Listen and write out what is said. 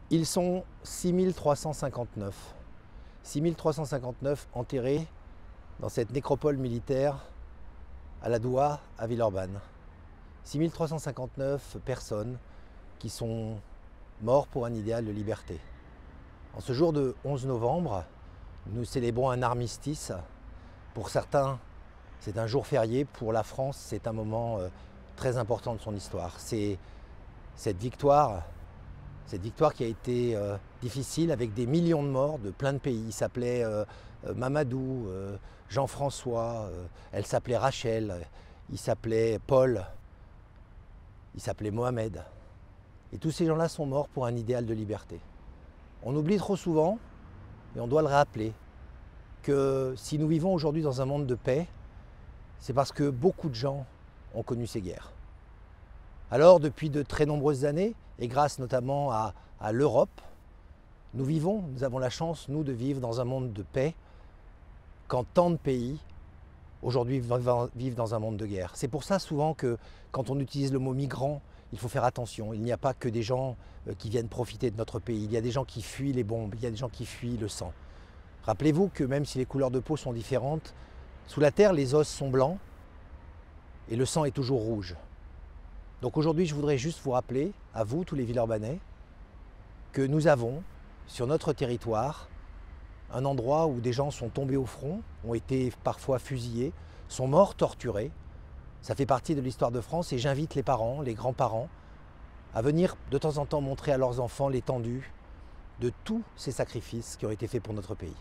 Ils sont 6359. 6359 enterrés dans cette nécropole militaire à la Doua, à Villeurbanne. 6359 personnes qui sont mortes pour un idéal de liberté. En ce jour de 11 novembre, nous célébrons un armistice. Pour certains, c'est un jour férié. Pour la France, c'est un moment très important de son histoire. C'est cette victoire qui a été difficile avec des millions de morts de plein de pays. Il s'appelait Mamadou, Jean-François, elle s'appelait Rachel, il s'appelait Paul, il s'appelait Mohamed. Et tous ces gens-là sont morts pour un idéal de liberté. On oublie trop souvent, et on doit le rappeler, que si nous vivons aujourd'hui dans un monde de paix, c'est parce que beaucoup de gens ont connu ces guerres. Alors, depuis de très nombreuses années, et grâce notamment à l'Europe, nous avons la chance, nous, de vivre dans un monde de paix, quand tant de pays, aujourd'hui, vivent dans un monde de guerre. C'est pour ça, souvent, que quand on utilise le mot migrant, il faut faire attention. Il n'y a pas que des gens qui viennent profiter de notre pays. Il y a des gens qui fuient les bombes, il y a des gens qui fuient le sang. Rappelez-vous que même si les couleurs de peau sont différentes, sous la terre, les os sont blancs et le sang est toujours rouge. Donc aujourd'hui, je voudrais juste vous rappeler, à vous, tous les Villeurbanais, que nous avons, sur notre territoire, un endroit où des gens sont tombés au front, ont été parfois fusillés, sont morts torturés. Ça fait partie de l'histoire de France et j'invite les parents, les grands-parents, à venir de temps en temps montrer à leurs enfants l'étendue de tous ces sacrifices qui ont été faits pour notre pays.